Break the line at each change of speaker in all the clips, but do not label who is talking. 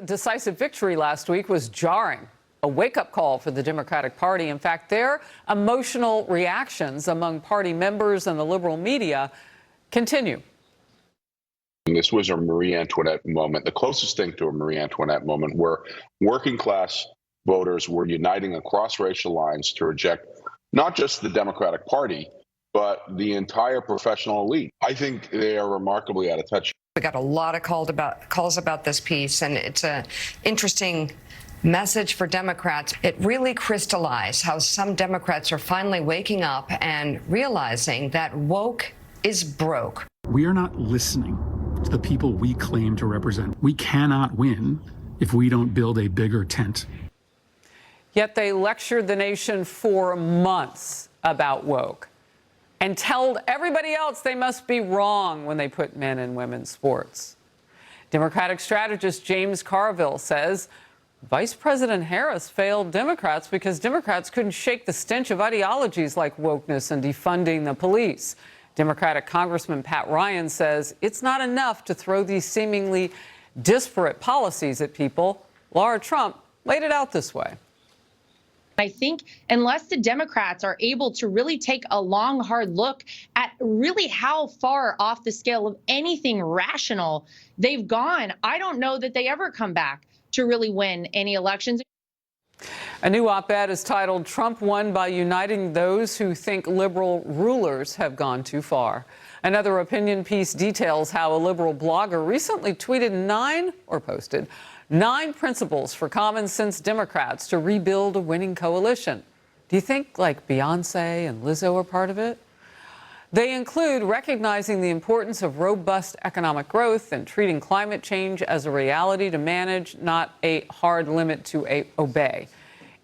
Decisive victory last week was jarring, a wake-up call for the Democratic Party. In fact, their emotional reactions among party members and the liberal media continue.
This was a Marie Antoinette moment, the closest thing to a Marie Antoinette moment, where working class voters were uniting across racial lines to reject not just the Democratic Party, but the entire professional elite. I think they are remarkably out of touch.
We got a lot of calls about this piece, and it's an interesting message for Democrats. It really crystallized how some Democrats are finally waking up and realizing that woke is broke.
We are not listening to the people we claim to represent. We cannot win if we don't build a bigger tent.
Yet they lectured the nation for months about woke and told everybody else they must be wrong when they put men in women's sports. Democratic strategist James Carville says Vice President Harris failed Democrats because Democrats couldn't shake the stench of ideologies like wokeness and defunding the police. Democratic Congressman Pat Ryan says it's not enough to throw these seemingly disparate policies at people. Laura Trump laid it out this way.
I think unless the Democrats are able to really take a long, hard look at really how far off the scale of anything rational they've gone, I don't know that they ever come back to really win any elections.
A new op-ed is titled "Trump Won by Uniting Those Who Think Liberal Rulers Have Gone Too Far." Another opinion piece details how a liberal blogger recently posted 9 principles for common sense Democrats to rebuild a winning coalition. Do you think like Beyonce and Lizzo are part of it? They include recognizing the importance of robust economic growth and treating climate change as a reality to manage, not a hard limit to obey,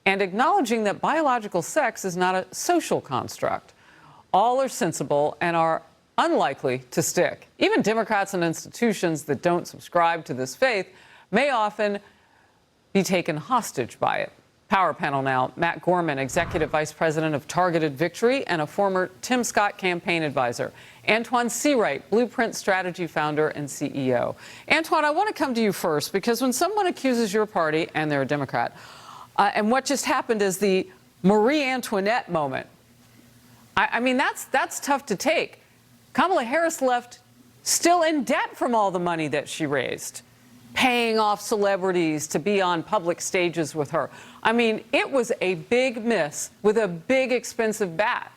and acknowledging that biological sex is not a social construct. All are sensible and are unlikely to stick. Even Democrats and institutions that don't subscribe to this faith may often be taken hostage by it. Power panel now. Matt Gorman, Executive Vice President of Targeted Victory and a former Tim Scott campaign advisor. Antoine Seawright, Blueprint Strategy founder and CEO. Antoine, I want to come to you first because when someone accuses your party, and they're a Democrat, and what just happened is the Marie Antoinette moment, I mean, that's tough to take. Kamala Harris left still in debt from all the money that she raised, paying off celebrities to be on public stages with her. I mean, it was a big miss with a big, expensive bat.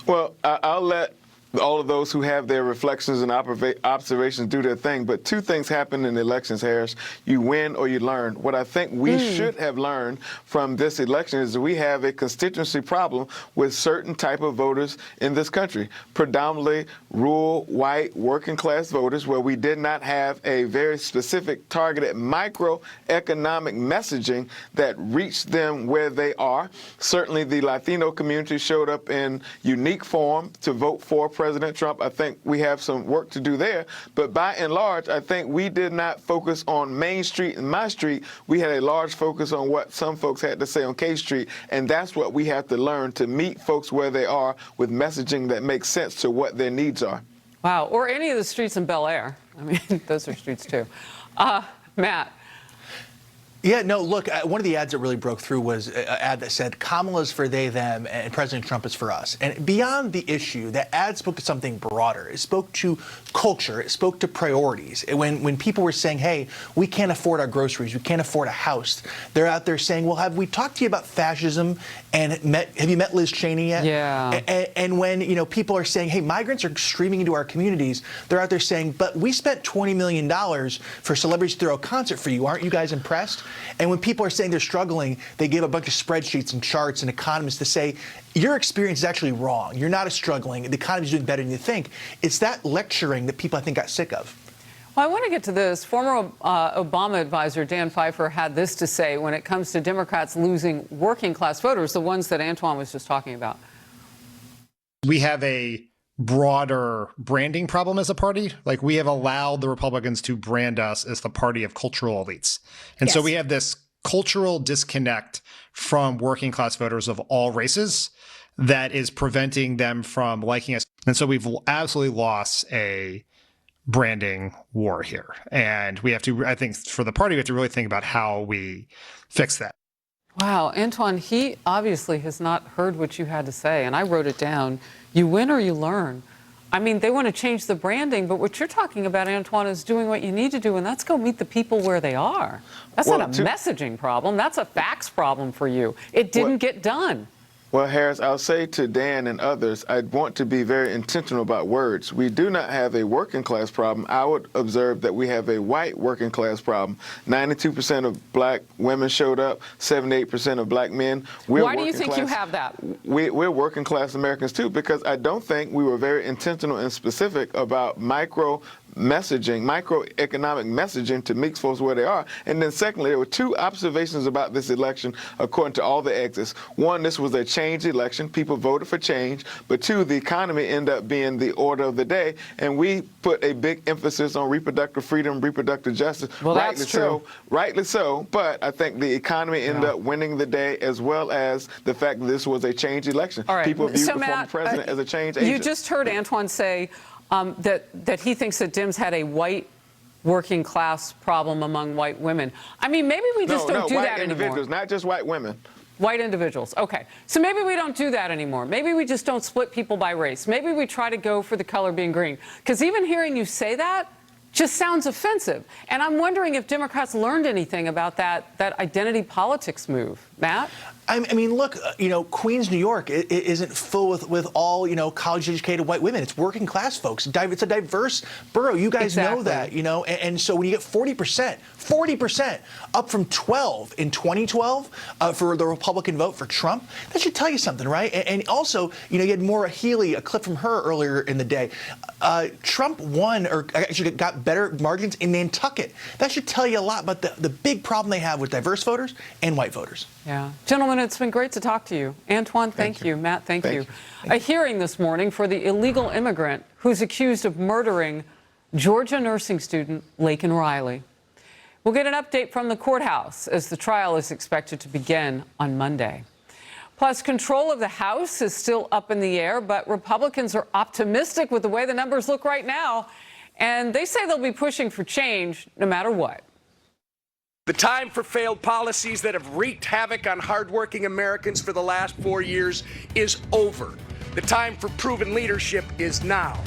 Well, I'll let all of those who have their reflections and observations do their thing. But 2 things happen in elections, Harris. You win or you learn. What I think we should have learned from this election is that we have a constituency problem with certain type of voters in this country, predominantly rural, white, working class voters, where we did not have a very specific targeted microeconomic messaging that reached them where they are. Certainly the Latino community showed up in unique form to vote for President Trump. I think we have some work to do there. But by and large, I think we did not focus on Main Street and my street. We had a large focus on what some folks had to say on K Street. And that's what we have to learn, to meet folks where they are with messaging that makes sense to what their needs are.
Wow. Or any of the streets in Bel Air. I mean, those are streets too. Matt.
Yeah, no, look, one of the ads that really broke through was an ad that said, Kamala's for they, them, and President Trump is for us. And beyond the issue, that ad spoke to something broader. It spoke to culture. It spoke to priorities. When people were saying, hey, we can't afford our groceries, we can't afford a house, they're out there saying, well, have we talked to you about fascism? And have you met Liz Cheney yet?
Yeah.
And when people are saying, hey, migrants are streaming into our communities, they're out there saying, but we spent $20 million for celebrities to throw a concert for you. Aren't you guys impressed? And when people are saying they're struggling, they give a bunch of spreadsheets and charts and economists to say, your experience is actually wrong. You're not as struggling. The economy's doing better than you think. It's that lecturing that people, I think, got sick of.
Well, I want to get to this. Former Obama advisor Dan Pfeiffer had this to say when it comes to Democrats losing working class voters, the ones that Antoine was just talking about.
We have a broader branding problem as a party. Like, we have allowed the Republicans to brand us as the party of cultural elites. And so we have this cultural disconnect from working class voters of all races that is preventing them from liking us. And so we've absolutely lost a branding war here. And we have to, I think for the party, we have to really think about how we fix that.
Wow, Antoine, he obviously has not heard what you had to say, and I wrote it down. You win or you learn. I mean, they want to change the branding, but what you're talking about, Antoine, is doing what you need to do, and that's go meet the people where they are. That's not a messaging problem. That's a facts problem for you. It didn't get done.
Well, Harris, I'll say to Dan and others, I want to be very intentional about words. We do not have a working class problem. I would observe that we have a white working class problem. 92% of black women showed up, 78% of black men.
Why do you think you have that?
We're working class Americans too, because I don't think we were very intentional and specific about microeconomic messaging to meet folks where they are. And then secondly, there were two observations about this election according to all the exits. One, this was a change election. People voted for change. But two, the economy ended up being the order of the day. And we put a big emphasis on reproductive freedom, reproductive justice.
Well, that's true.
Rightly so. But I think the economy ended up winning the day, as well as the fact that this was a change election.
All right.
People viewed
So,
the former
Matt,
president as a change agent.
You just heard Antoine say that he thinks that Dems had a white working class problem among white women. I mean, maybe we just don't do that
white individuals,
anymore.
not just white women.
White individuals. Okay. So maybe we don't do that anymore. Maybe we just don't split people by race. Maybe we try to go for the color being green. Because even hearing you say that just sounds offensive. And I'm wondering if Democrats learned anything about that identity politics move. Matt?
I mean, look, Queens, New York isn't full with all, college-educated white women. It's working class folks. It's a diverse borough. You guys know that, and so when you get 40% up from 12 in 2012 for the Republican vote for Trump, that should tell you something, right? And also, you had Maura Healey, a clip from her earlier in the day. Trump won, or actually got better margins in Nantucket. That should tell you a lot about the big problem they have with diverse voters and white voters.
Yeah. Gentlemen, it's been great to talk to you. Antoine, thank you. Matt, thank you. A hearing this morning for the illegal immigrant who's accused of murdering Georgia nursing student Laken Riley. We'll get an update from the courthouse as the trial is expected to begin on Monday. Plus, control of the House is still up in the air, but Republicans are optimistic with the way the numbers look right now, and they say they'll be pushing for change no matter what.
The time for failed policies that have wreaked havoc on hardworking Americans for the last 4 years is over. The time for proven leadership is now.